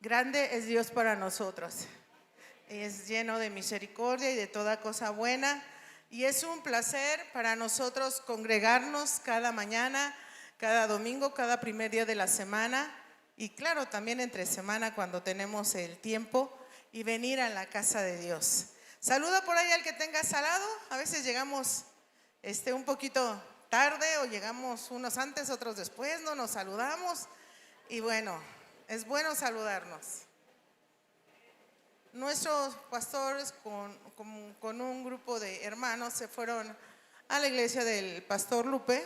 Grande es Dios para nosotros. Es lleno de misericordia y de toda cosa buena. Y es un placer para nosotros congregarnos cada mañana, cada domingo, cada primer día de la semana. Y claro, también entre semana cuando tenemos el tiempo y venir a la casa de Dios. Saluda por ahí al que tengas al lado. A veces llegamos un poquito tarde o llegamos unos antes, otros después, no nos saludamos. Y bueno, es bueno saludarnos. Nuestros pastores con un grupo de hermanos se fueron a la iglesia del pastor Lupe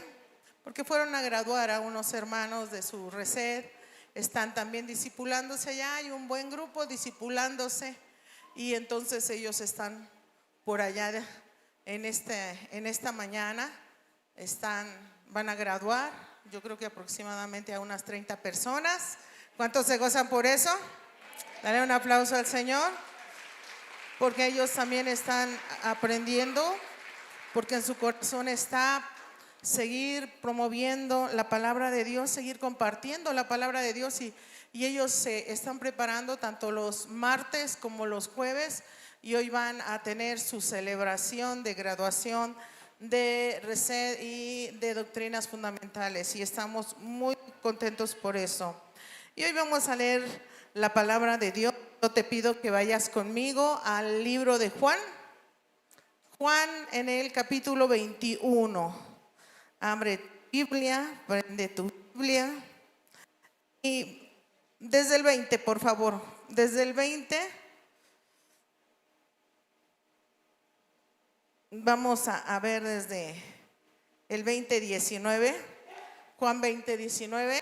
porque fueron a graduar a unos hermanos de su resed. Están también discipulándose allá, hay un buen grupo discipulándose y entonces ellos están por allá en esta mañana, van a graduar, yo creo que aproximadamente a unas 30 personas. ¿Cuántos se gozan por eso? Dale un aplauso al Señor, porque ellos también están aprendiendo, porque en su corazón está seguir promoviendo la palabra de Dios, seguir compartiendo la palabra de Dios y ellos se están preparando tanto los martes como los jueves y hoy van a tener su celebración de graduación de Resed y de doctrinas fundamentales y estamos muy contentos por eso. Y hoy vamos a leer la palabra de Dios. Yo te pido que vayas conmigo al libro de Juan en el capítulo 21. Abre tu Biblia, prende tu Biblia y desde el 20, por favor, desde el 20 vamos a ver desde el 20:19, Juan 20:19.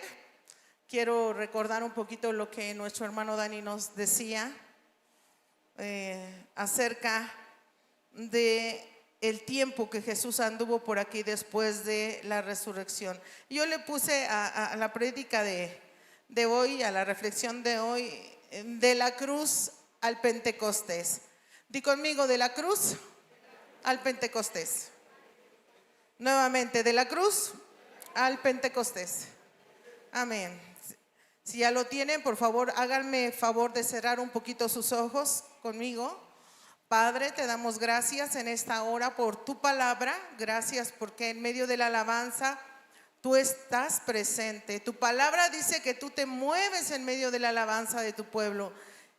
Quiero recordar un poquito lo que nuestro hermano Dani nos decía acerca de el tiempo que Jesús anduvo por aquí después de la resurrección. Yo le puse a la prédica de hoy, a la reflexión de hoy, de la cruz al Pentecostés. Di conmigo, de la cruz al Pentecostés. Nuevamente, de la cruz al Pentecostés. Amén. Si ya lo tienen, por favor, háganme favor de cerrar un poquito sus ojos conmigo. Padre, te damos gracias en esta hora por tu palabra. Gracias porque en medio de la alabanza tú estás presente. Tu palabra dice que tú te mueves en medio de la alabanza de tu pueblo.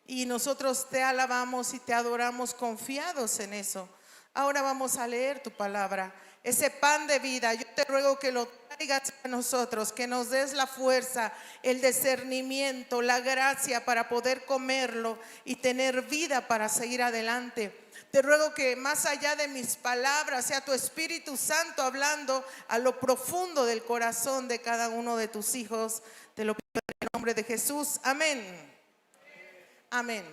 Y nosotros te alabamos y te adoramos confiados en eso. Ahora vamos a leer tu palabra. Ese pan de vida, yo te ruego que lo traigas a nosotros, que nos des la fuerza, el discernimiento, la gracia para poder comerlo y tener vida para seguir adelante. Te ruego que más allá de mis palabras sea tu Espíritu Santo hablando a lo profundo del corazón de cada uno de tus hijos. Te lo pido en el nombre de Jesús. Amén. Amén.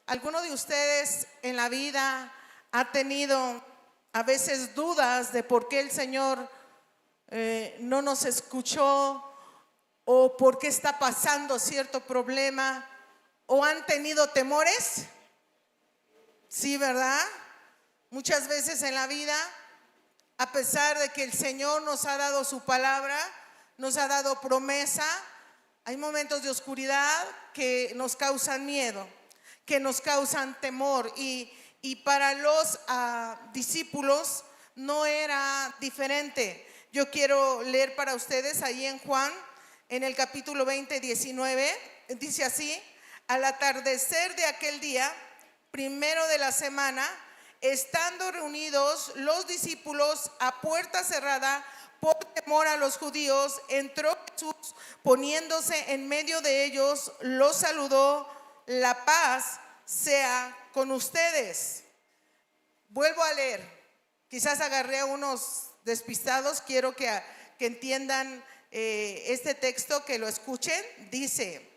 ¿Alguno de ustedes en la vida ha tenido a veces dudas de por qué el Señor no nos escuchó o por qué está pasando cierto problema o han tenido temores? Sí, ¿verdad? Muchas veces en la vida, a pesar de que el Señor nos ha dado su palabra, nos ha dado promesa, hay momentos de oscuridad que nos causan miedo, que nos causan temor y para los discípulos no era diferente. Yo quiero leer para ustedes ahí en Juan, en el capítulo 20:19, dice así: al atardecer de aquel día, primero de la semana, estando reunidos los discípulos a puerta cerrada por temor a los judíos, entró Jesús, poniéndose en medio de ellos, los saludó: la paz sea con ustedes. Vuelvo a leer, quizás agarré a unos despistados, quiero que entiendan este texto, que lo escuchen. Dice: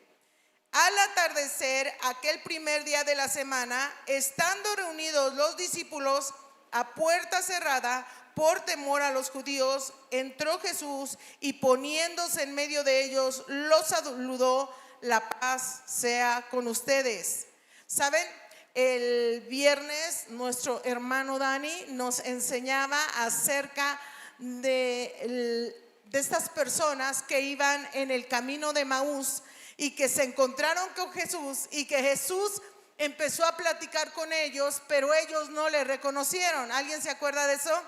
al atardecer aquel primer día de la semana, estando reunidos los discípulos a puerta cerrada por temor a los judíos, entró Jesús y poniéndose en medio de ellos, los saludó: la paz sea con ustedes. ¿Saben? El viernes nuestro hermano Dani nos enseñaba acerca de estas personas que iban en el camino de Emaús y que se encontraron con Jesús y que Jesús empezó a platicar con ellos, pero ellos no le reconocieron. ¿Alguien se acuerda de eso?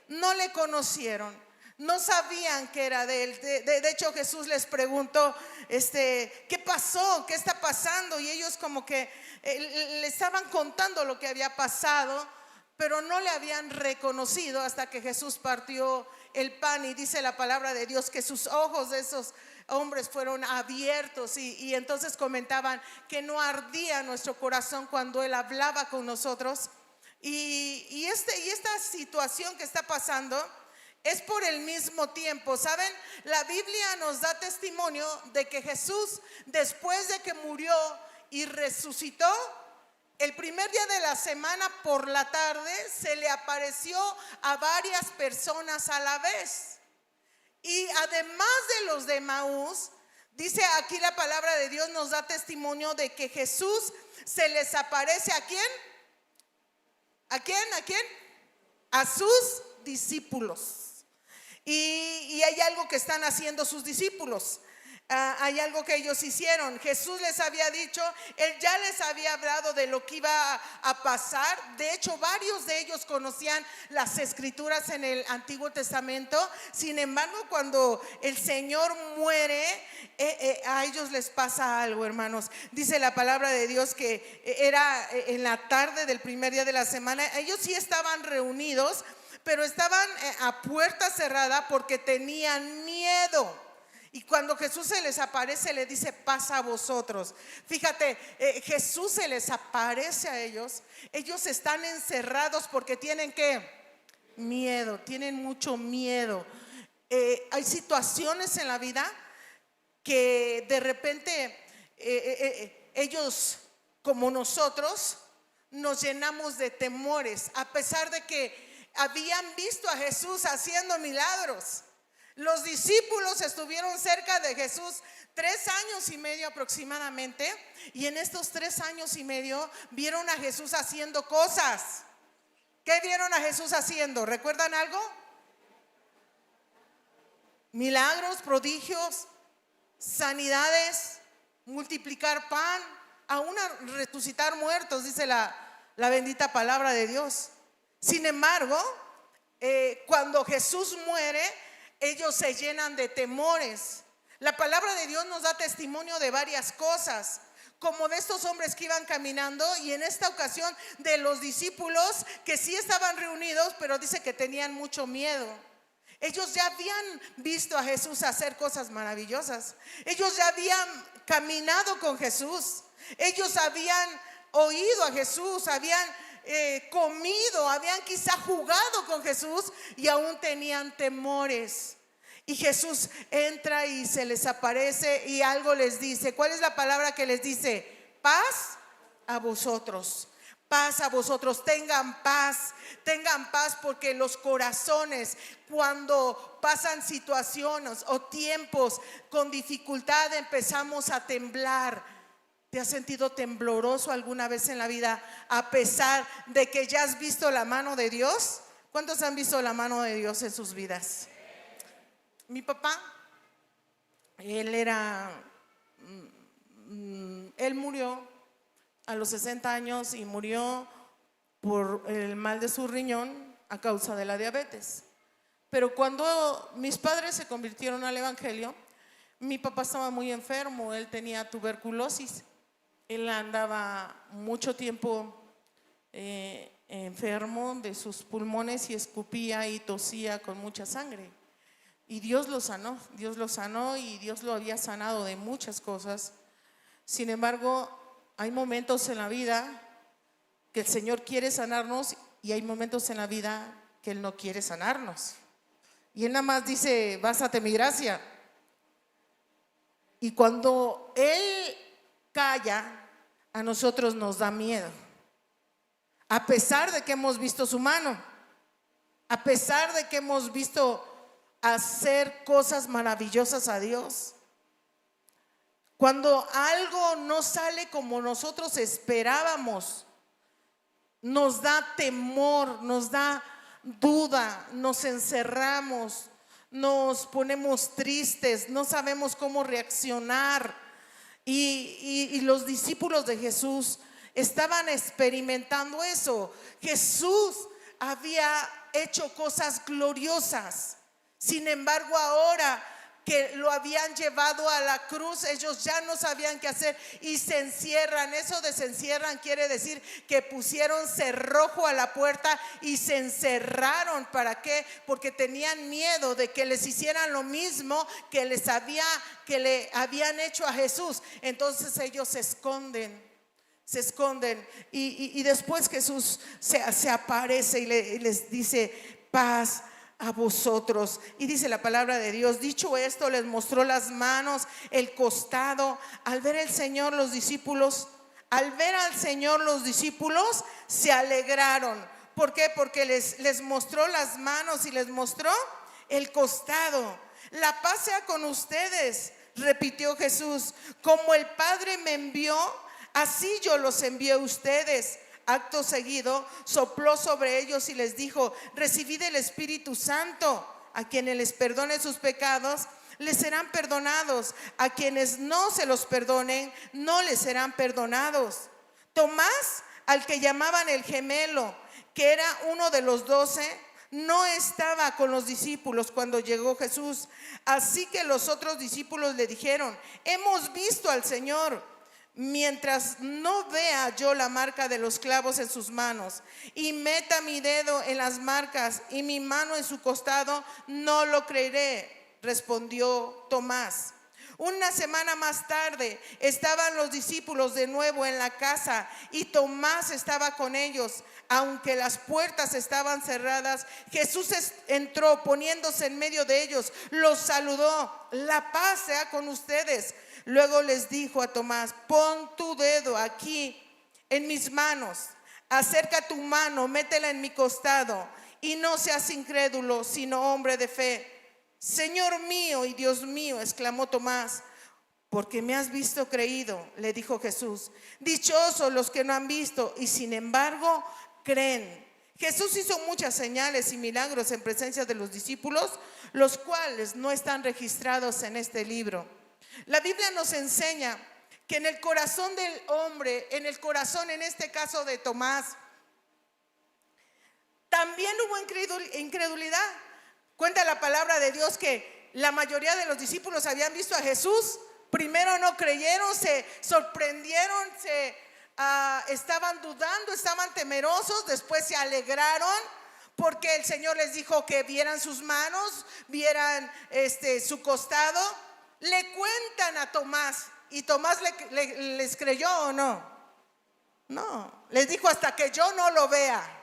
No le conocieron, no sabían que era de él. De hecho, Jesús les preguntó, ¿qué pasó? ¿Qué está pasando? Y ellos como que le estaban contando lo que había pasado, pero no le habían reconocido hasta que Jesús partió el pan. Y dice la palabra de Dios que sus ojos de esos hombres fueron abiertos y entonces comentaban que no ardía nuestro corazón cuando Él hablaba con nosotros. Y esta situación que está pasando es por el mismo tiempo. ¿Saben? La Biblia nos da testimonio de que Jesús, después de que murió y resucitó, el primer día de la semana por la tarde se le apareció a varias personas a la vez. Y además de los de Emaús, dice aquí la palabra de Dios, nos da testimonio de que Jesús se les aparece ¿a quién? ¿A quién? ¿A quién? A sus discípulos. Y hay algo que están haciendo sus discípulos. Hay algo que ellos hicieron. Jesús les había dicho, Él ya les había hablado de lo que iba a pasar. De hecho, varios de ellos conocían las escrituras en el Antiguo Testamento. Sin embargo, cuando el Señor muere, a ellos les pasa algo, hermanos. Dice la palabra de Dios que era en la tarde del primer día de la semana. Ellos sí estaban reunidos, pero estaban a puerta cerrada porque tenían miedo. Y cuando Jesús se les aparece, le dice, paz a vosotros. Fíjate, Jesús se les aparece a ellos. Ellos están encerrados porque tienen ¿qué? Miedo, tienen mucho miedo. Hay situaciones en la vida que de repente ellos, como nosotros, nos llenamos de temores, a pesar de que habían visto a Jesús haciendo milagros. Los discípulos estuvieron cerca de Jesús 3 años y medio aproximadamente, y en estos 3 años y medio vieron a Jesús haciendo cosas. ¿Qué vieron a Jesús haciendo? ¿Recuerdan algo? Milagros, prodigios, sanidades, multiplicar pan, aún a resucitar muertos, dice la bendita palabra de Dios. Sin embargo, cuando Jesús muere, ellos se llenan de temores. La palabra de Dios nos da testimonio de varias cosas, como de estos hombres que iban caminando, y en esta ocasión de los discípulos que sí estaban reunidos, pero dice que tenían mucho miedo. Ellos ya habían visto a Jesús hacer cosas maravillosas. Ellos ya habían caminado con Jesús. Ellos habían oído a Jesús, habían comido, habían quizá jugado con Jesús y aún tenían temores. Y Jesús entra y se les aparece y algo les dice. ¿Cuál es la palabra que les dice? Paz a vosotros. Paz a vosotros, tengan paz porque los corazones, cuando pasan situaciones o tiempos con dificultad, empezamos a temblar. ¿Te has sentido tembloroso alguna vez en la vida a pesar de que ya has visto la mano de Dios? ¿Cuántos han visto la mano de Dios en sus vidas? Mi papá, él murió a los 60 años y murió por el mal de su riñón a causa de la diabetes. Pero cuando mis padres se convirtieron al evangelio, mi papá estaba muy enfermo, él tenía tuberculosis. Él andaba mucho tiempo enfermo de sus pulmones y escupía y tosía con mucha sangre. Y Dios lo sanó y Dios lo había sanado de muchas cosas. Sin embargo, hay momentos en la vida que el Señor quiere sanarnos y hay momentos en la vida que Él no quiere sanarnos. Y Él nada más dice, bástate mi gracia. Y cuando Él calla, a nosotros nos da miedo, a pesar de que hemos visto su mano, a pesar de que hemos visto hacer cosas maravillosas a Dios. Cuando algo no sale como nosotros esperábamos, nos da temor, nos da duda, nos encerramos, nos ponemos tristes, no sabemos cómo reaccionar. Y los discípulos de Jesús estaban experimentando eso. Jesús había hecho cosas gloriosas. Sin embargo, ahora que lo habían llevado a la cruz, ellos ya no sabían qué hacer y se encierran. Eso de se encierran quiere decir que pusieron cerrojo a la puerta y se encerraron. ¿Para qué? Porque tenían miedo de que les hicieran lo mismo que le habían hecho a Jesús. Entonces ellos se esconden. Y después Jesús se aparece y les dice: paz a vosotros. Y dice la palabra de Dios: dicho esto, les mostró las manos, el costado. Al ver al Señor, los discípulos se alegraron. ¿Por qué? Porque les mostró las manos y les mostró el costado. La paz sea con ustedes, repitió Jesús. Como el Padre me envió, así yo los envié a ustedes. Acto seguido sopló sobre ellos y les dijo: recibid el Espíritu Santo. A quienes les perdone sus pecados, les serán perdonados. A quienes no se los perdonen, no les serán perdonados. Tomás, al que llamaban el gemelo, que era uno de los 12, no estaba con los discípulos cuando llegó Jesús. Así que los otros discípulos le dijeron: hemos visto al Señor. Mientras no vea yo la marca de los clavos en sus manos y meta mi dedo en las marcas y mi mano en su costado, no lo creeré, respondió Tomás. Una semana más tarde estaban los discípulos de nuevo en la casa y Tomás estaba con ellos. Aunque las puertas estaban cerradas, Jesús entró, poniéndose en medio de ellos, los saludó: la paz sea con ustedes. Luego les dijo a Tomás: pon tu dedo aquí en mis manos, acerca tu mano, métela en mi costado, y no seas incrédulo, sino hombre de fe. Señor mío y Dios mío, exclamó Tomás. Porque me has visto, creído, le dijo Jesús. Dichosos los que no han visto y sin embargo creen. Jesús hizo muchas señales y milagros en presencia de los discípulos, los cuales no están registrados en este libro. La Biblia nos enseña que en el corazón del hombre, en el corazón en este caso de Tomás, también hubo incredulidad. Cuenta la palabra de Dios que la mayoría de los discípulos habían visto a Jesús. Primero no creyeron, se sorprendieron, estaban dudando, estaban temerosos. Después se alegraron porque el Señor les dijo que vieran sus manos, vieran su costado. Le cuentan a Tomás y Tomás les creyó o no. No, les dijo: hasta que yo no lo vea.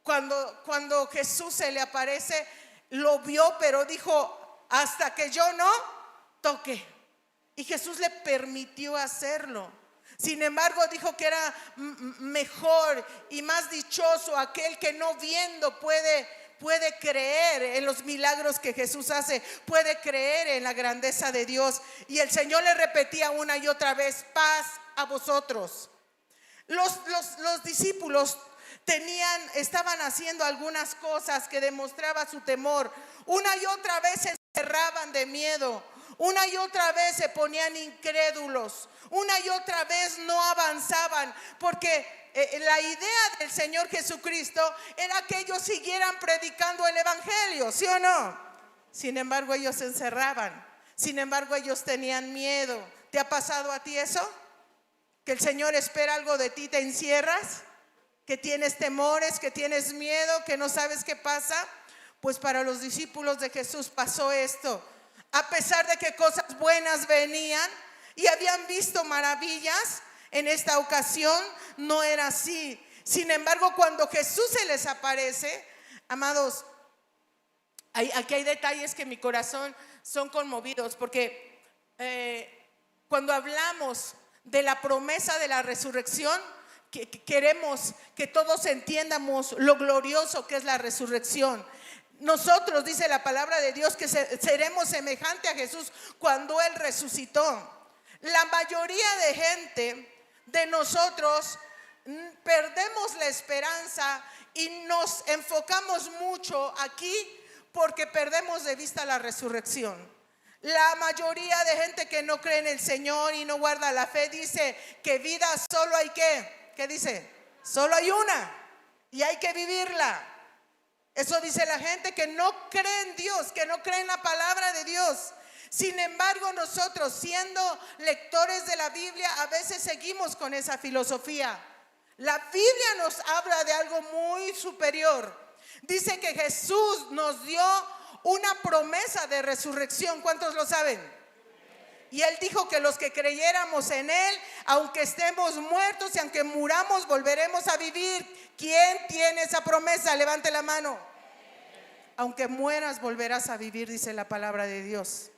Cuando Jesús se le aparece, lo vio, pero dijo: hasta que yo no toque. Y Jesús le permitió hacerlo. Sin embargo, dijo que era mejor y más dichoso aquel que no viendo puede creer en los milagros que Jesús hace, puede creer en la grandeza de Dios. Y el Señor le repetía una y otra vez: paz a vosotros. Los discípulos estaban haciendo algunas cosas que demostraban su temor. Una y otra vez se encerraban de miedo, una y otra vez se ponían incrédulos, una y otra vez no avanzaban, porque la idea del Señor Jesucristo era que ellos siguieran predicando el evangelio, ¿sí o no? Sin embargo, ellos se encerraban. Sin embargo, ellos tenían miedo. ¿Te ha pasado a ti eso? Que el Señor espera algo de ti, te encierras, que tienes temores, que tienes miedo, que no sabes qué pasa. Pues para los discípulos de Jesús pasó esto. A pesar de que cosas buenas venían y habían visto maravillas, en esta ocasión no era así. Sin embargo, cuando Jesús se les aparece, amados, aquí hay detalles que en mi corazón son conmovidos, porque cuando hablamos de la promesa de la resurrección, queremos que todos entiendamos lo glorioso que es la resurrección. Nosotros, dice la palabra de Dios, que seremos semejante a Jesús cuando Él resucitó. La mayoría de gente, de nosotros, perdemos la esperanza y nos enfocamos mucho aquí porque perdemos de vista la resurrección. La mayoría de gente que no cree en el Señor y no guarda la fe dice que vida solo hay ¿qué dice? Solo hay una y hay que vivirla. Eso dice la gente que no cree en Dios, que no cree en la palabra de Dios. Sin embargo, nosotros, siendo lectores de la Biblia, a veces seguimos con esa filosofía. La Biblia nos habla de algo muy superior. Dice que Jesús nos dio una promesa de resurrección. ¿Cuántos lo saben? Y Él dijo que los que creyéramos en Él, aunque estemos muertos y aunque muramos, volveremos a vivir. ¿Quién tiene esa promesa? Levante la mano. Aunque mueras, volverás a vivir, dice la palabra de Dios.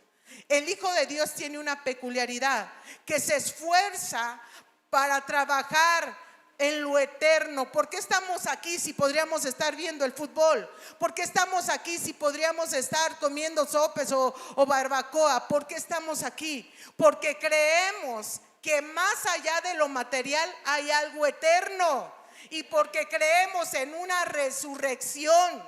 El Hijo de Dios tiene una peculiaridad, que se esfuerza para trabajar en lo eterno. ¿Por qué estamos aquí si podríamos estar viendo el fútbol? ¿Por qué estamos aquí si podríamos estar comiendo sopes o barbacoa? ¿Por qué estamos aquí? Porque creemos que más allá de lo material hay algo eterno, y porque creemos en una resurrección.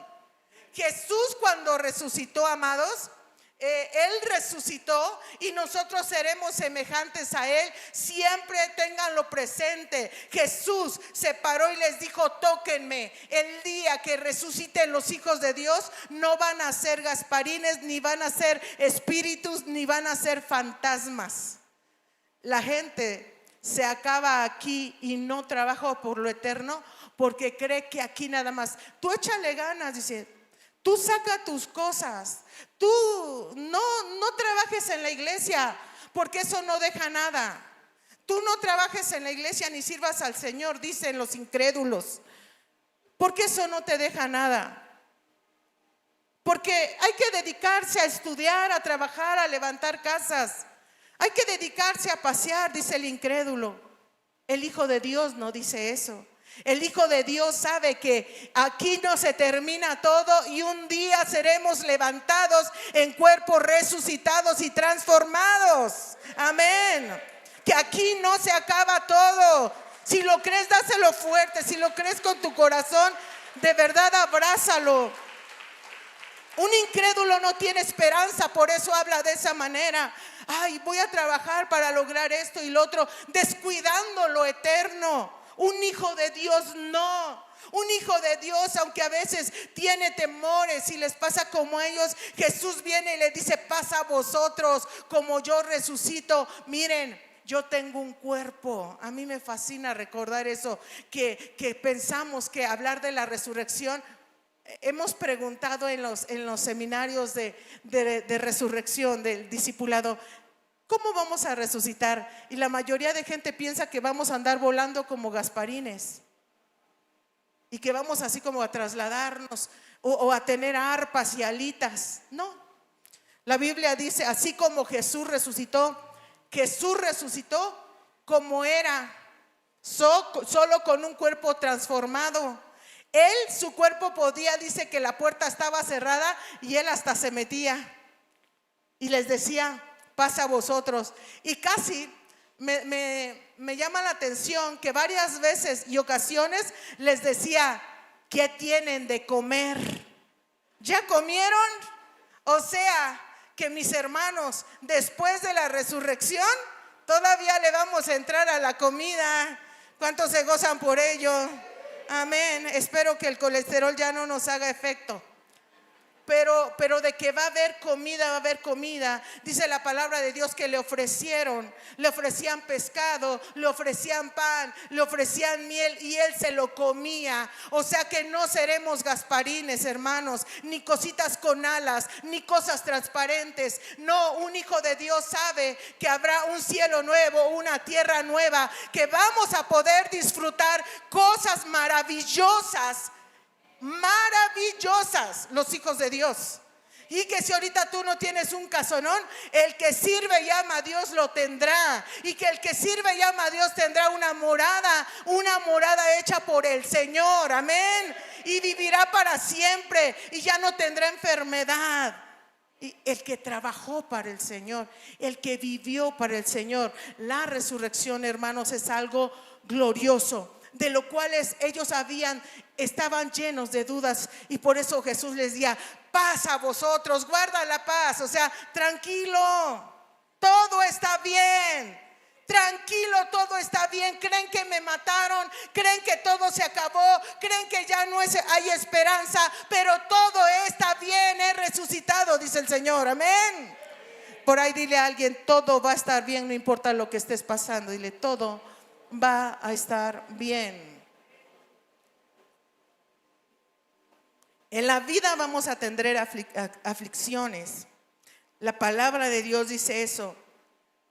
Jesús, cuando resucitó, amados, Él resucitó y nosotros seremos semejantes a Él. Siempre ténganlo presente. Jesús se paró y les dijo: tóquenme. El día que resuciten los hijos de Dios, no van a ser gasparines, ni van a ser espíritus, ni van a ser fantasmas. La gente se acaba aquí y no trabaja por lo eterno porque cree que aquí nada más. Tú échale ganas, dice. Tú saca tus cosas. Tú no trabajes en la iglesia, porque eso no deja nada. Tú no trabajes en la iglesia ni sirvas al Señor, dicen los incrédulos, porque eso no te deja nada. Porque hay que dedicarse a estudiar, a trabajar, a levantar casas. Hay que dedicarse a pasear, dice el incrédulo. El Hijo de Dios no dice eso. El Hijo de Dios sabe que aquí no se termina todo y un día seremos levantados en cuerpos resucitados y transformados. Amén. Que aquí no se acaba todo. Si lo crees, dáselo fuerte. Si lo crees con tu corazón, de verdad abrázalo. Un incrédulo no tiene esperanza, por eso habla de esa manera. Ay, voy a trabajar para lograr esto y lo otro, descuidando lo eterno. Un hijo de Dios no. Un hijo de Dios, aunque a veces tiene temores y les pasa como a ellos, Jesús viene y le dice: pasa a vosotros como yo resucito. Miren, yo tengo un cuerpo. A mí me fascina recordar eso, que pensamos que hablar de la resurrección. Hemos preguntado en los seminarios de resurrección, del discipulado: ¿cómo vamos a resucitar? Y la mayoría de gente piensa que vamos a andar volando como gasparines y que vamos así como a trasladarnos o a tener arpas y alitas. No, la Biblia dice: así como Jesús resucitó como era, solo con un cuerpo transformado. Él, su cuerpo podía, dice que la puerta estaba cerrada y Él hasta se metía y les decía: pasa a vosotros. Y casi me llama la atención que varias veces y ocasiones les decía: ¿qué tienen de comer? ¿Ya comieron? O sea que, mis hermanos, después de la resurrección todavía le vamos a entrar a la comida. ¿Cuántos se gozan por ello? Amén. Espero que el colesterol ya no nos haga efecto. Pero de que va a haber comida. Dice la palabra de Dios que le ofrecían pescado, le ofrecían pan, le ofrecían miel y Él se lo comía. O sea que no seremos gasparines, hermanos, ni cositas con alas, ni cosas transparentes. No, un hijo de Dios sabe que habrá un cielo nuevo, una tierra nueva, que vamos a poder disfrutar cosas maravillosas, los hijos de Dios. Y que si ahorita tú no tienes un casonón, el que sirve y ama a Dios lo tendrá. Y que el que sirve y ama a Dios tendrá una morada hecha por el Señor. Amén. Y vivirá para siempre y ya no tendrá enfermedad. Y el que trabajó para el Señor, el que vivió para el Señor. La resurrección, hermanos, es algo glorioso. de lo cuales ellos estaban llenos de dudas, y por eso Jesús les decía: paz a vosotros, guarda la paz. O sea, tranquilo, todo está bien. Tranquilo, todo está bien. ¿Creen que me mataron? ¿Creen que todo se acabó? ¿Creen que ya no hay esperanza? Pero todo está bien, he resucitado, dice el Señor. Amén. Por ahí dile a alguien: todo va a estar bien, no importa lo que estés pasando. Dile: todo va a estar bien. En la vida vamos a tener aflicciones. La palabra de Dios dice eso.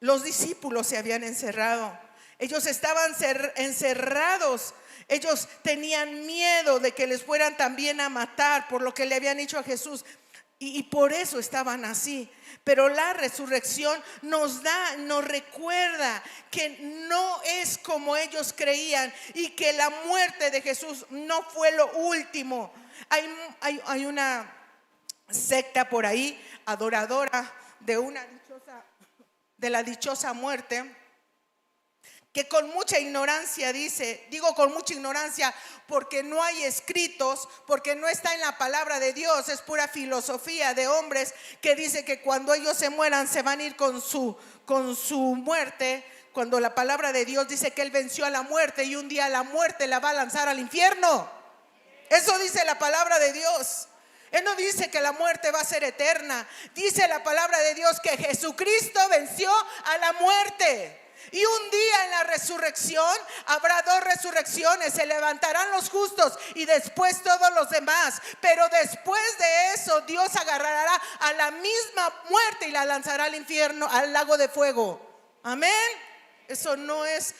Los discípulos se habían encerrado. Ellos estaban encerrados. Ellos tenían miedo de que les fueran también a matar por lo que le habían hecho a Jesús. Y por eso estaban así. Pero la resurrección nos recuerda que no es como ellos creían, y que la muerte de Jesús no fue lo último. Hay una secta por ahí, adoradora de la dichosa muerte, que con mucha ignorancia digo con mucha ignorancia porque no hay escritos, porque no está en la palabra de Dios, es pura filosofía de hombres que dice que cuando ellos se mueran se van a ir con su muerte, cuando la palabra de Dios dice que Él venció a la muerte y un día la muerte la va a lanzar al infierno. Eso dice la palabra de Dios. Él no dice que la muerte va a ser eterna. Dice la palabra de Dios que Jesucristo venció a la muerte. Y un día en la resurrección habrá dos resurrecciones. Se levantarán los justos y después todos los demás. Pero después de eso Dios agarrará a la misma muerte y la lanzará al infierno, al lago de fuego. Amén. Eso no es...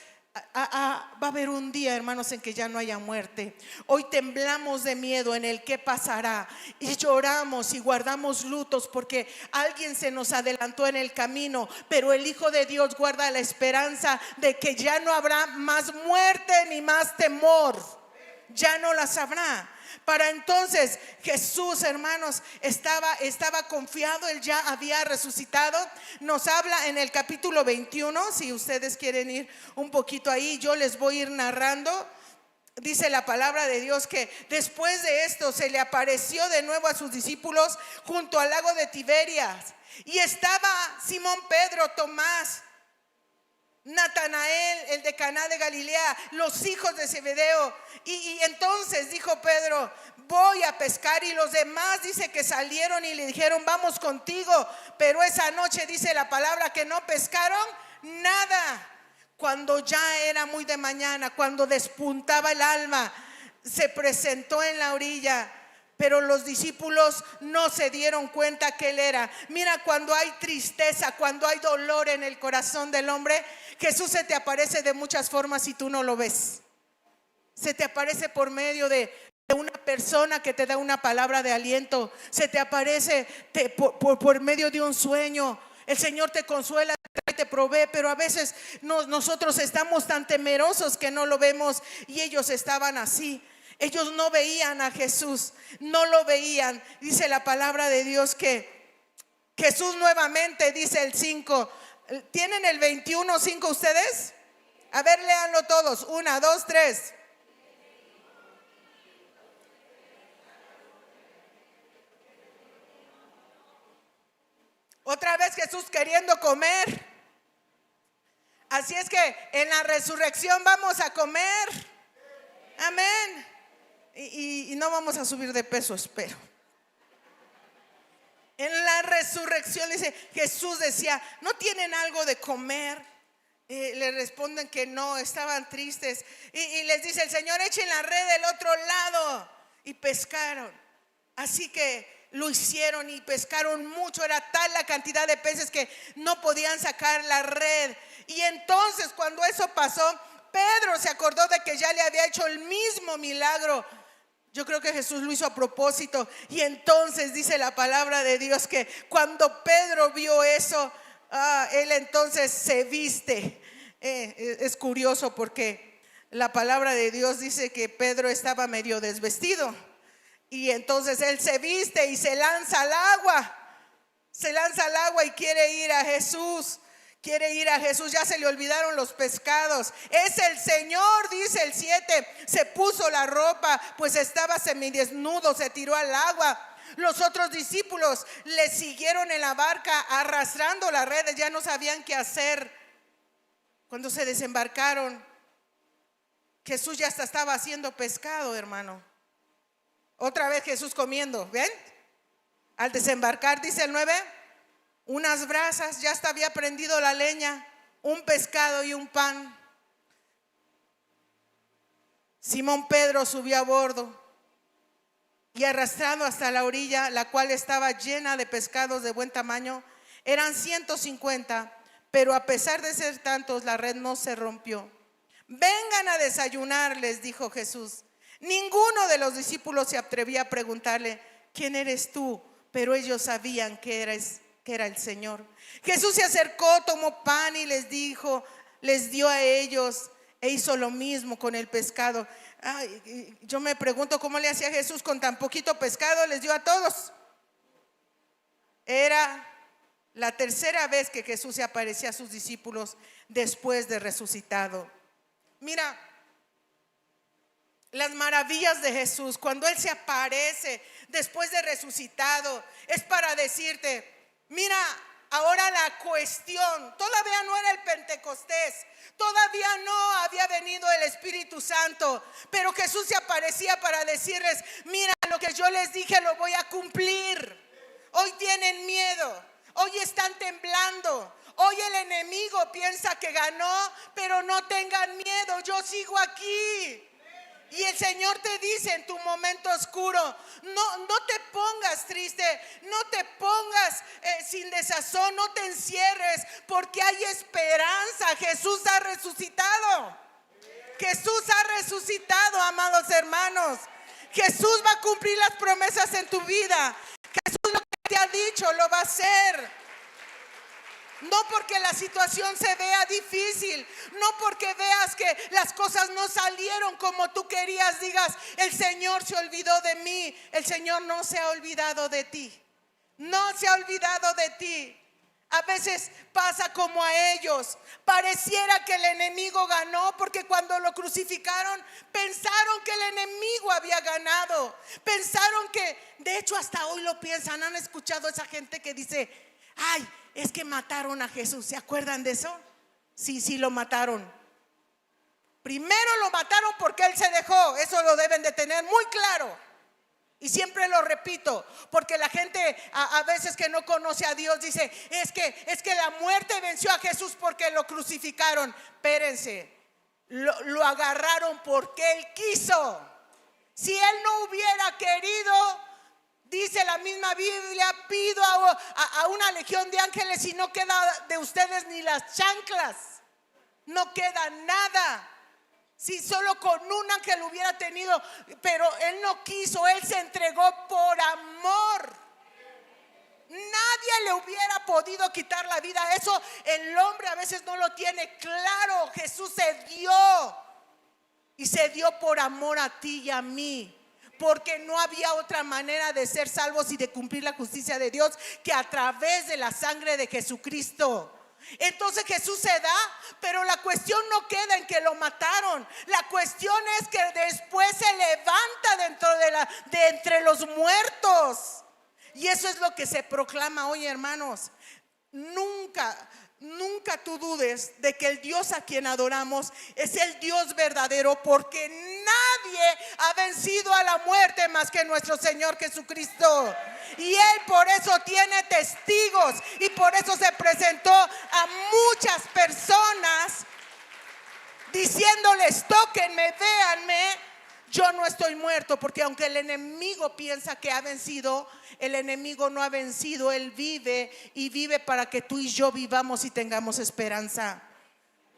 Va a haber un día, hermanos, en que ya no haya muerte. Hoy temblamos de miedo en el qué pasará, y lloramos y guardamos lutos porque alguien se nos adelantó en el camino. Pero el Hijo de Dios guarda la esperanza de que ya no habrá más muerte ni más temor. Ya no las habrá. Para entonces Jesús, hermanos, estaba confiado. Él ya había resucitado. Nos habla en el capítulo 21. Si ustedes quieren ir un poquito ahí, yo les voy a ir narrando. Dice la palabra de Dios que después de esto se le apareció de nuevo a sus discípulos junto al lago de Tiberias, y estaba Simón Pedro, Tomás, Natanael, el de Caná de Galilea, los hijos de Zebedeo. Y entonces dijo Pedro: voy a pescar. Y los demás dice que salieron y le dijeron: vamos contigo. Pero esa noche dice la palabra que no pescaron nada. Cuando ya era muy de mañana, cuando despuntaba el alma, se presentó en la orilla. Pero los discípulos no se dieron cuenta que Él era. Mira, cuando hay tristeza, cuando hay dolor en el corazón del hombre, Jesús se te aparece de muchas formas y tú no lo ves. Se te aparece por medio de una persona que te da una palabra de aliento. Se te aparece por medio de un sueño. El Señor te consuela, te provee, pero a veces nosotros estamos tan temerosos que no lo vemos, y ellos estaban así. Ellos no veían a Jesús, no lo veían. Dice la palabra de Dios que Jesús nuevamente, dice el 5. ¿Tienen el 21:5 ustedes? A ver, léanlo todos. 1, 2, 3. Otra vez Jesús queriendo comer. Así es que en la resurrección vamos a comer. Amén. Y no vamos a subir de peso, espero. En la resurrección dice, Jesús decía: ¿no tienen algo de comer? Le responden que no, estaban tristes. Y les dice el Señor: echen la red del otro lado. Y pescaron. Así que lo hicieron y pescaron mucho. Era tal la cantidad de peces que no podían sacar la red. Y entonces, cuando eso pasó, Pedro se acordó de que ya le había hecho el mismo milagro. Yo creo que Jesús lo hizo a propósito. Y entonces dice la palabra de Dios que cuando Pedro vio eso, él entonces se viste. Es curioso porque la palabra de Dios dice que Pedro estaba medio desvestido. Y entonces él se viste y se lanza al agua. Se lanza al agua y quiere ir a Jesús. Quiere ir a Jesús, ya se le olvidaron los pescados. Es el Señor, dice el 7. Se puso la ropa, pues estaba semidesnudo, se tiró al agua. Los otros discípulos le siguieron en la barca arrastrando las redes, ya no sabían qué hacer. Cuando se desembarcaron, Jesús ya hasta estaba haciendo pescado, hermano. Otra vez Jesús comiendo, ¿ven? Al desembarcar, dice el 9, unas brasas, ya hasta había prendido la leña, un pescado y un pan. Simón Pedro subió a bordo y arrastrando hasta la orilla, la cual estaba llena de pescados de buen tamaño, eran 150, pero a pesar de ser tantos, la red no se rompió. Vengan a desayunar, les dijo Jesús. Ninguno de los discípulos se atrevía a preguntarle, ¿quién eres tú? Pero ellos sabían que era el Señor. Jesús se acercó, tomó pan y les dio a ellos, e hizo lo mismo con el pescado. Yo me pregunto cómo le hacía Jesús con tan poquito pescado, les dio a todos. Era la tercera vez que Jesús se aparecía a sus discípulos después de resucitado. Mira, las maravillas de Jesús, cuando Él se aparece después de resucitado, es para decirte, mira, ahora la cuestión, todavía no era el Pentecostés, todavía no había venido el Espíritu Santo, pero Jesús se aparecía para decirles, mira, lo que yo les dije lo voy a cumplir. Hoy tienen miedo, hoy están temblando, hoy el enemigo piensa que ganó, pero no tengan miedo, yo sigo aquí. Y el Señor te dice en tu momento oscuro, no te pongas triste, no te pongas sin desazón, no te encierres, porque hay esperanza. Jesús ha resucitado. Jesús ha resucitado, amados hermanos. Jesús va a cumplir las promesas en tu vida. Jesús lo que te ha dicho lo va a hacer. No porque la situación se vea difícil, no porque veas que las cosas no salieron como tú querías, digas, el Señor se olvidó de mí. El Señor no se ha olvidado de ti. No se ha olvidado de ti. A veces pasa como a ellos. Pareciera que el enemigo ganó, porque cuando lo crucificaron pensaron que el enemigo había ganado. Pensaron que, de hecho hasta hoy lo piensan. ¿Han escuchado a esa gente que dice, ay, es que mataron a Jesús? ¿Se acuerdan de eso? Sí, lo mataron. Primero lo mataron porque Él se dejó. Eso lo deben de tener muy claro. Y siempre lo repito, porque la gente a veces que no conoce a Dios dice, es que la muerte venció a Jesús porque lo crucificaron. Espérense, lo agarraron porque Él quiso. Si Él no hubiera querido, dice la misma Biblia, pido a una legión de ángeles y no queda de ustedes ni las chanclas, no queda nada. Si solo con un ángel hubiera tenido, pero Él no quiso, Él se entregó por amor. Nadie le hubiera podido quitar la vida. Eso el hombre a veces no lo tiene claro. Jesús se dio, y se dio por amor a ti y a mí, porque no había otra manera de ser salvos y de cumplir la justicia de Dios que a través de la sangre de Jesucristo. Entonces Jesús se da, pero la cuestión no queda en que lo mataron. La cuestión es que después se levanta de entre los muertos. Y eso es lo que se proclama hoy, hermanos. Nunca tú dudes de que el Dios a quien adoramos es el Dios verdadero, porque nadie ha vencido a la muerte más que nuestro Señor Jesucristo. Y Él por eso tiene testigos, y por eso se presentó a muchas personas diciéndoles, tóquenme, véanme, yo no estoy muerto. Porque aunque el enemigo piensa que ha vencido, el enemigo no ha vencido. Él vive, y vive para que tú y yo vivamos y tengamos esperanza.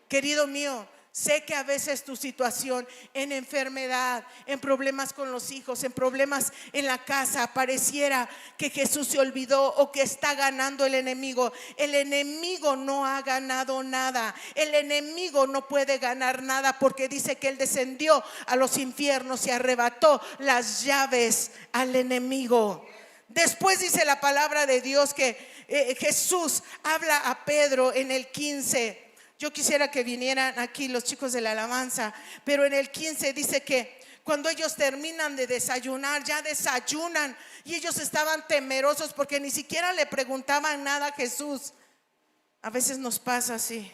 Querido mío, sé que a veces tu situación en enfermedad, en problemas con los hijos, en problemas en la casa, pareciera que Jesús se olvidó o que está ganando el enemigo. El enemigo no ha ganado nada. El enemigo no puede ganar nada, porque dice que Él descendió a los infiernos y arrebató las llaves al enemigo. Después dice la palabra de Dios que Jesús habla a Pedro en el 15. Yo quisiera que vinieran aquí los chicos de la alabanza, pero en el 15 dice que cuando ellos terminan de desayunar, ya desayunan, y ellos estaban temerosos porque ni siquiera le preguntaban nada a Jesús. A veces nos pasa así,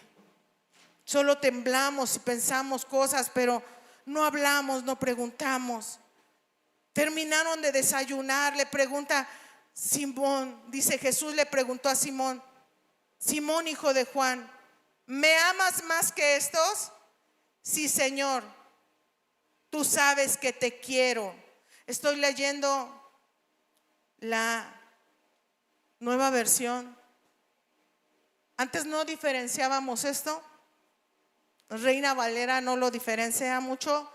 solo temblamos y pensamos cosas, pero no hablamos, no preguntamos. Terminaron de desayunar, le pregunta Simón, dice Jesús le preguntó a Simón: Simón, hijo de Juan, ¿me amas más que estos? Sí, Señor, tú sabes que te quiero. Estoy leyendo la Nueva Versión. Antes no diferenciábamos esto. Reina Valera no lo diferencia mucho.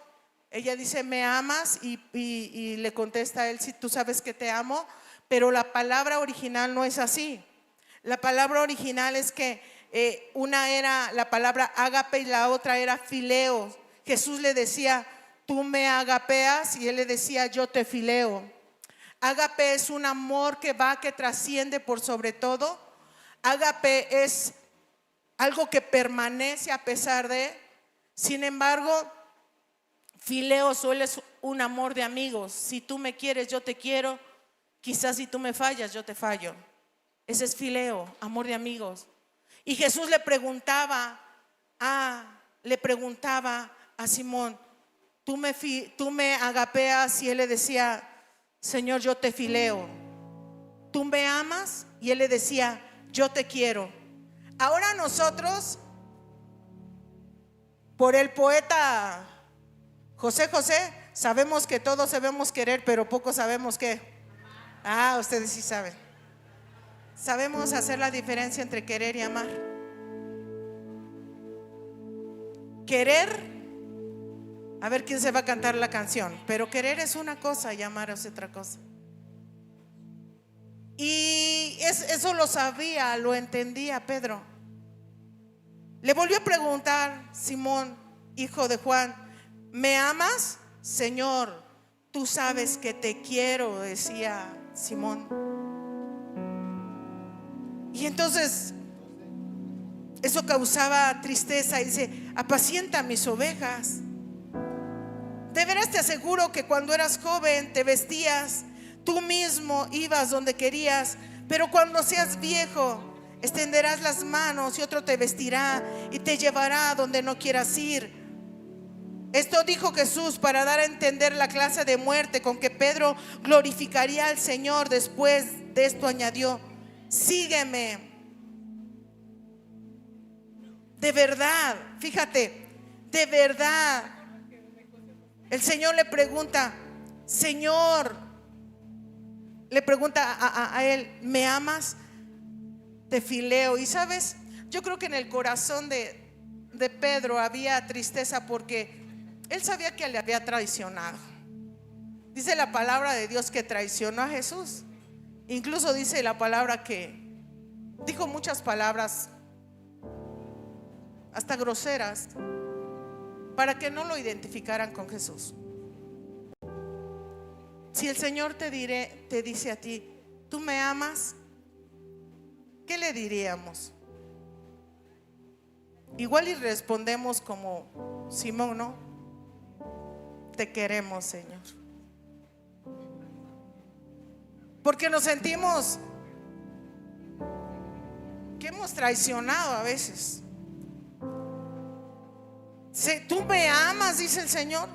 Ella dice: ¿me amas? Y le contesta a él: sí, tú sabes que te amo. Pero la palabra original no es así. La palabra original es que una era la palabra ágape y la otra era fileo. Jesús le decía: tú me agapeas, y él le decía: yo te fileo. Ágape es un amor que trasciende por sobre todo. Ágape es algo que permanece a pesar de. Sin embargo, fileo suele es un amor de amigos. Si tú me quieres, yo te quiero. Quizás si tú me fallas, yo te fallo. Ese es fileo, amor de amigos. Y Jesús le preguntaba a Simón: tú me agapeas, y él le decía: Señor, yo te fileo. ¿Tú me amas? Y él le decía: yo te quiero. Ahora nosotros, por el poeta José José, sabemos que todos sabemos querer, pero pocos sabemos qué. Ustedes sí saben. Sabemos hacer la diferencia entre querer y amar. Querer, a ver quién se va a cantar la canción, pero querer es una cosa y amar es otra cosa. Y eso lo sabía, lo entendía Pedro. Le volvió a preguntar Simón, hijo de Juan: ¿me amas? Señor, tú sabes que te quiero, decía Simón. Y entonces eso causaba tristeza, y dice: apacienta mis ovejas. De veras te aseguro que cuando eras joven te vestías, tú mismo ibas donde querías, pero cuando seas viejo extenderás las manos y otro te vestirá y te llevará donde no quieras ir. Esto dijo Jesús para dar a entender la clase de muerte con que Pedro glorificaría al Señor. Después de esto añadió: sígueme. De verdad, fíjate, de verdad. El Señor le pregunta: Señor, le pregunta a él: ¿me amas? Te fileo. Y sabes, yo creo que en el corazón de Pedro había tristeza, porque él sabía que le había traicionado. Dice la palabra de Dios que traicionó a Jesús. Incluso dice la palabra que dijo muchas palabras, hasta groseras, para que no lo identificaran con Jesús. Si el Señor te dice a ti: ¿tú me amas?, ¿qué le diríamos? Igual y respondemos como Simón, ¿no? Te queremos, Señor. Porque nos sentimos que hemos traicionado a veces. Tú me amas, dice el Señor.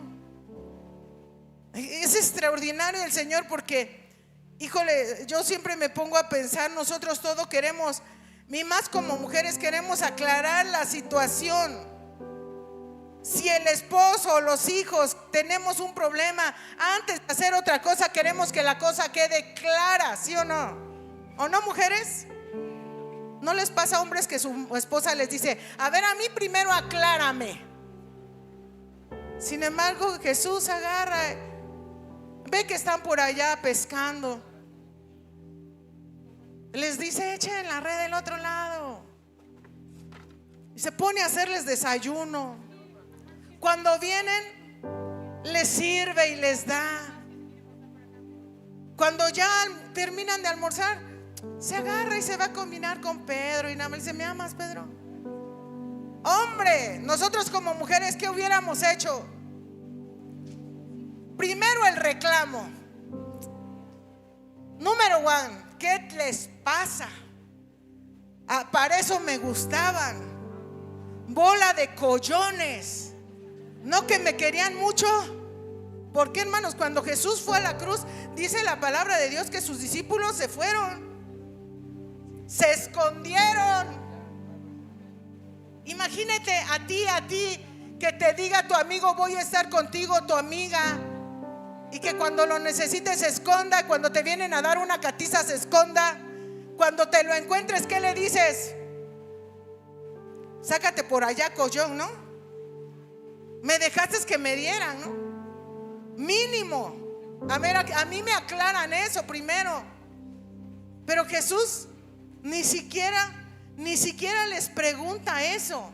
Es extraordinario el Señor, porque, híjole, yo siempre me pongo a pensar, nosotros todo queremos, y más como mujeres queremos aclarar la situación. Si el esposo o los hijos tenemos un problema, antes de hacer otra cosa queremos que la cosa quede clara, ¿sí o no? ¿O no, mujeres? ¿No les pasa a hombres que su esposa les dice: a ver, a mí primero aclárame? Sin embargo, Jesús agarra, ve que están por allá pescando, les dice: echen la red del otro lado, y se pone a hacerles desayuno. Cuando vienen, les sirve y les da. Cuando ya terminan de almorzar, se agarra y se va a combinar con Pedro. Y nada más dice: ¿me amas, Pedro? Hombre, nosotros como mujeres, ¿qué hubiéramos hecho? Primero el reclamo. Número uno, ¿qué les pasa? Para eso me gustaban. Bola de collones. No que me querían mucho. Porque, hermanos, cuando Jesús fue a la cruz, dice la palabra de Dios que sus discípulos se fueron, se escondieron. Imagínate a ti que te diga tu amigo: voy a estar contigo, tu amiga, y que cuando lo necesites se esconda, cuando te vienen a dar una catiza se esconda, cuando te lo encuentres, ¿qué le dices? Sácate por allá, collón, ¿no? Me dejaste que me dieran, ¿no? Mínimo. A ver, a mí me aclaran eso primero. Pero Jesús ni siquiera les pregunta eso.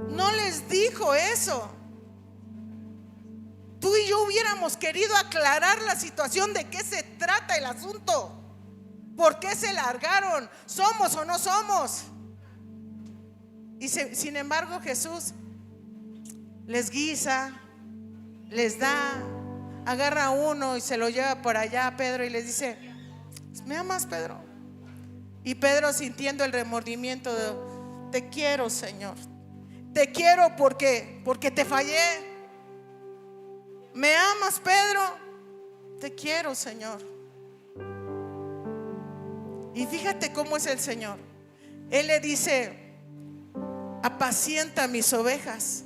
No les dijo eso. Tú y yo hubiéramos querido aclarar la situación, de qué se trata el asunto, por qué se largaron, somos o no somos. Y sin embargo Jesús les guisa, les da, agarra a uno y se lo lleva por allá a Pedro y les dice: ¿me amas, Pedro? Y Pedro, sintiendo el remordimiento de: te quiero, Señor, te quiero porque te fallé. ¿Me amas, Pedro? Te quiero, Señor. Y fíjate cómo es el Señor. Él le dice: apacienta mis ovejas.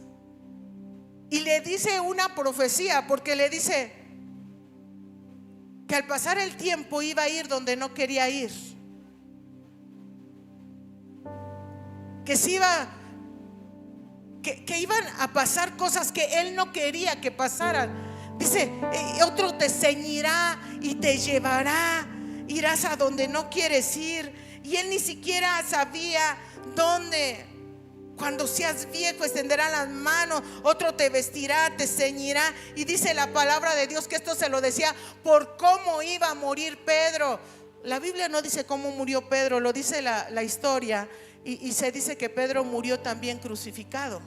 Y le dice una profecía, porque le dice que al pasar el tiempo iba a ir donde no quería ir, que iban a pasar cosas que él no quería que pasaran. Dice: otro te ceñirá y te llevará, irás a donde no quieres ir. Y él ni siquiera sabía dónde. Cuando seas viejo extenderá las manos, otro te vestirá, te ceñirá. Y dice la palabra de Dios que esto se lo decía por cómo iba a morir Pedro. La Biblia no dice cómo murió Pedro, lo dice la historia. Y se dice que Pedro murió también crucificado.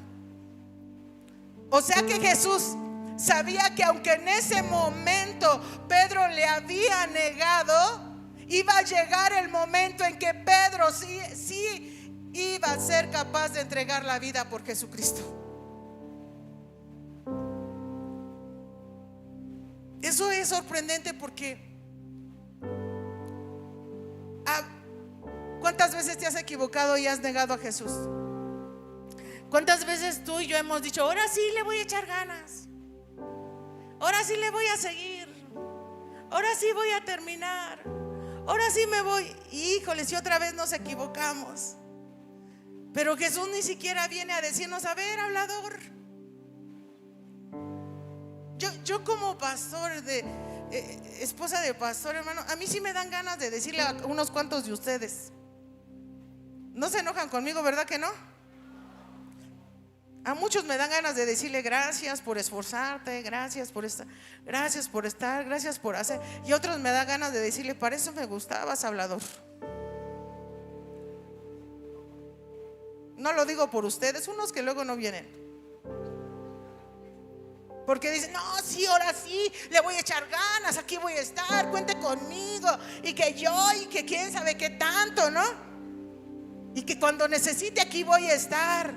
O sea que Jesús sabía que aunque en ese momento Pedro le había negado, iba a llegar el momento en que Pedro sí iba a ser capaz de entregar la vida por Jesucristo. Eso es sorprendente porque ¿cuántas veces te has equivocado y has negado a Jesús? ¿Cuántas veces tú y yo hemos dicho: ahora sí le voy a echar ganas, ahora sí le voy a seguir, ahora sí voy a terminar, ahora sí me voy? Híjole, si otra vez nos equivocamos. Pero Jesús ni siquiera viene a decirnos: a ver, hablador. Yo como pastor, esposa de pastor, hermano, a mí sí me dan ganas de decirle a unos cuantos de ustedes. No se enojan conmigo, ¿verdad que no? A muchos me dan ganas de decirle: gracias por esforzarte, gracias por estar, gracias por hacer. Y a otros me dan ganas de decirle: para eso me gustabas, hablador. No lo digo por ustedes, unos que luego no vienen, porque dicen: no, sí, ahora sí, le voy a echar ganas, aquí voy a estar, cuente conmigo. Y que yo, y que quién sabe qué tanto, ¿no? Y que cuando necesite aquí voy a estar.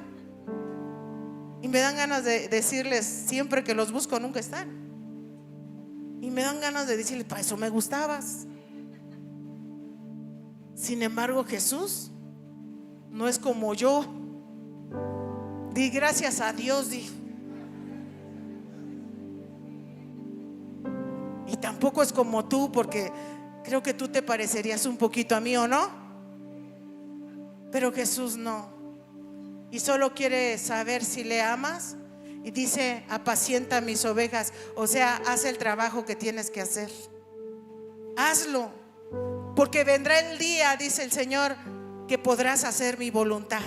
Y me dan ganas de decirles: siempre que los busco nunca están. Y me dan ganas de decirles: para eso me gustabas. Sin embargo, Jesús no es como yo. Di gracias a Dios, di. Y tampoco es como tú, porque creo que tú te parecerías un poquito a mí, ¿o no? Pero Jesús no. Y solo quiere saber si le amas. Y dice: apacienta mis ovejas. O sea, haz el trabajo que tienes que hacer. Hazlo, porque vendrá el día, dice el Señor, que podrás hacer mi voluntad.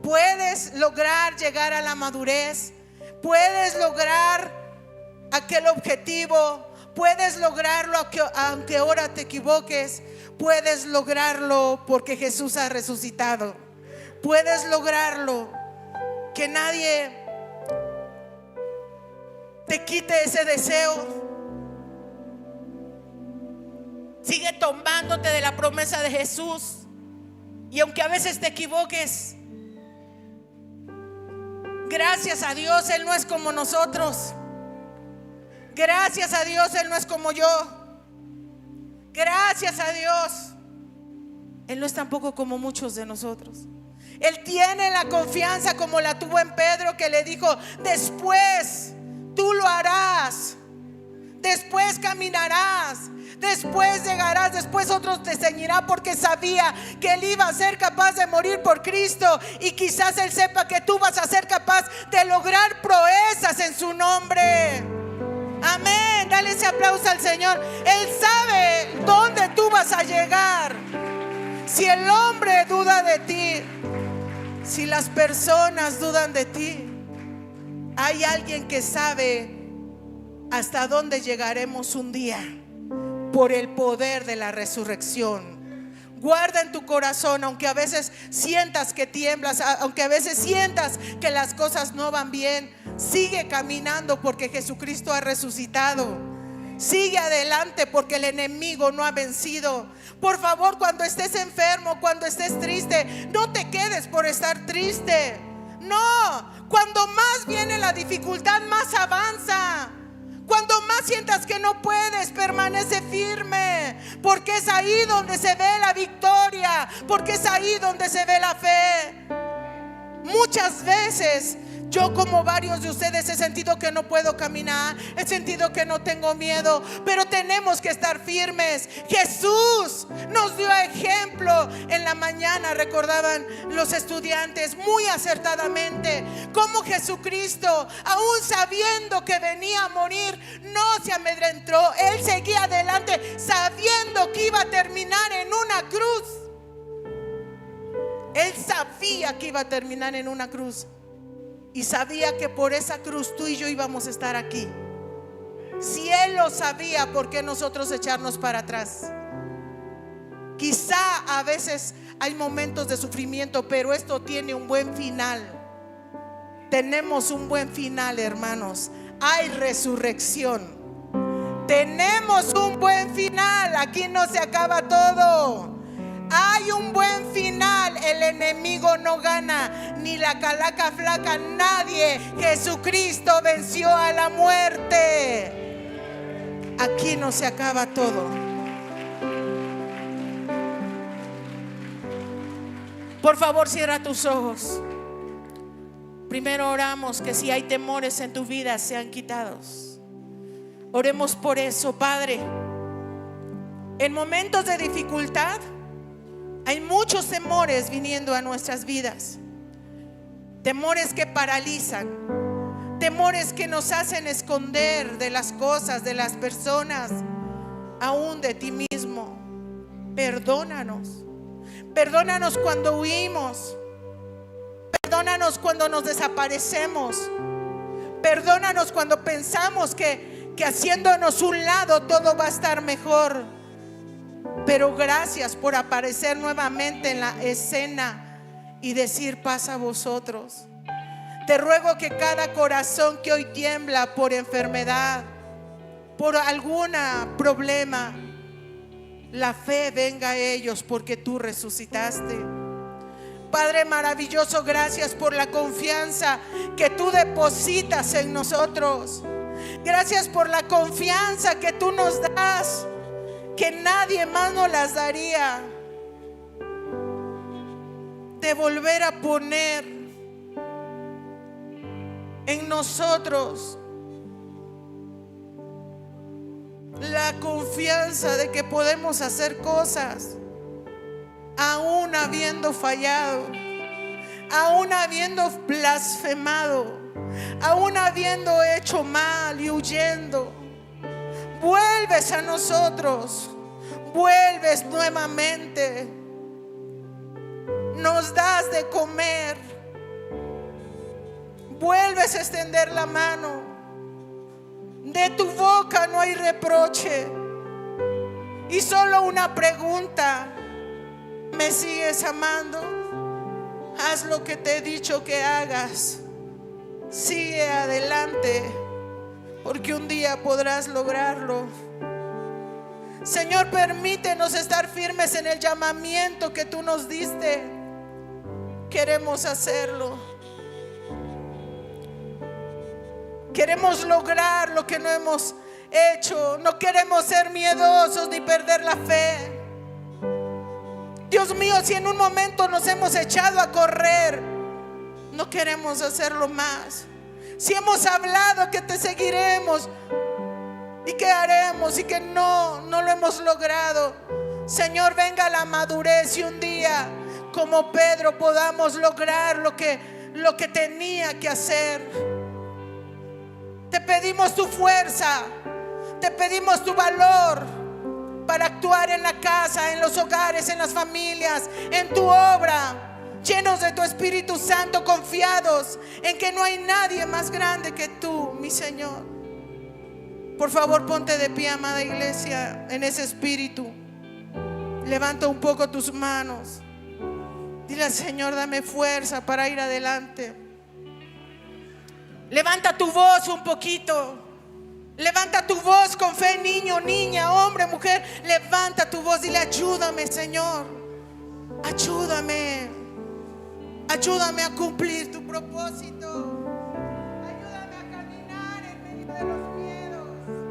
Puedes lograr llegar a la madurez, puedes lograr aquel objetivo, Puedes lograrlo aunque ahora te equivoques. Puedes lograrlo porque Jesús ha resucitado. Puedes lograrlo. Que nadie te quite ese deseo. Sigue tomándote de la promesa de Jesús. Y aunque a veces te equivoques, gracias a Dios, Él no es como nosotros. Gracias a Dios, Él no es como yo. Gracias a Dios, Él no es tampoco como muchos de nosotros. Él tiene la confianza como la tuvo en Pedro, que le dijo: después tú lo harás, después caminarás, después llegarás, después otros te seguirán, porque sabía que él iba a ser capaz de morir por Cristo. Y quizás Él sepa que tú vas a ser capaz de lograr proezas en su nombre. Amén. Dale ese aplauso al Señor. Él sabe dónde tú vas a llegar. Si el hombre duda de ti, si las personas dudan de ti, hay alguien que sabe hasta dónde llegaremos un día por el poder de la resurrección. Guarda en tu corazón, aunque a veces sientas que tiemblas, aunque a veces sientas que las cosas no van bien, sigue caminando porque Jesucristo ha resucitado. Sigue adelante porque el enemigo no ha vencido. Por favor, cuando estés enfermo, cuando estés triste, no te quedes por estar triste. No, cuando más viene la dificultad, más avanza. Cuando más sientas que no puedes, permanece firme, porque es ahí donde se ve la victoria, porque es ahí donde se ve la fe. Muchas veces yo, como varios de ustedes, he sentido que no puedo caminar, he sentido que no tengo miedo, pero tenemos que estar firmes. Jesús nos dio ejemplo. En la mañana recordaban los estudiantes muy acertadamente cómo Jesucristo, aún sabiendo que venía a morir, no se amedrentó. Él seguía adelante sabiendo que iba a terminar en una cruz. Él sabía que iba a terminar en una cruz. Y sabía que por esa cruz tú y yo íbamos a estar aquí. Si Él lo sabía, ¿por qué nosotros echarnos para atrás? Quizá a veces hay momentos de sufrimiento, pero esto tiene un buen final. Tenemos un buen final, hermanos. Hay resurrección. Tenemos un buen final. Aquí no se acaba todo. Hay un buen final. El enemigo no gana, ni la calaca flaca, nadie. Jesucristo venció a la muerte. Aquí no se acaba todo. Por favor, cierra tus ojos. Primero oramos que si hay temores en tu vida sean quitados. Oremos por eso, Padre. En momentos de dificultad hay muchos temores viniendo a nuestras vidas. Temores que paralizan, temores que nos hacen esconder de las cosas, de las personas, aún de ti mismo. Perdónanos. Perdónanos cuando huimos. Perdónanos cuando nos desaparecemos. Perdónanos cuando pensamos que haciéndonos un lado todo va a estar mejor. Pero gracias por aparecer nuevamente en la escena y decir: paz a vosotros. Te ruego que cada corazón que hoy tiembla por enfermedad, por algún problema, la fe venga a ellos porque tú resucitaste. Padre maravilloso, gracias por la confianza que tú depositas en nosotros. Gracias por la confianza que tú nos das, que nadie más nos las daría, de volver a poner en nosotros la confianza de que podemos hacer cosas aún habiendo fallado, aún habiendo blasfemado, aún habiendo hecho mal y huyendo. Vuelves a nosotros, vuelves nuevamente, nos das de comer, vuelves a extender la mano, De tu boca no hay reproche. Y solo una pregunta: ¿me sigues amando? Haz lo que te he dicho que hagas. Sigue adelante, porque un día podrás lograrlo. Señor, permítenos estar firmes en el llamamiento que tú nos diste. Queremos hacerlo. Queremos lograr lo que no hemos hecho. No queremos ser miedosos ni perder la fe. Dios mío, si en un momento nos hemos echado a correr, no queremos hacerlo más. Si hemos hablado que te seguiremos y que haremos y que no lo hemos logrado, Señor, venga la madurez y un día, como Pedro, podamos lograr lo que tenía que hacer. Te pedimos tu fuerza, te pedimos tu valor para actuar en la casa, en los hogares, en las familias, en tu obra, llenos de tu Espíritu Santo, confiados en que no hay nadie más grande que tú, mi Señor. Por favor, ponte de pie, amada iglesia, en ese espíritu. Levanta un poco tus manos. Dile al Señor: dame fuerza para ir adelante. Levanta tu voz un poquito. Levanta tu voz con fe, niño, niña, hombre, mujer. Levanta tu voz, dile: ayúdame, Señor. Ayúdame. Ayúdame a cumplir tu propósito.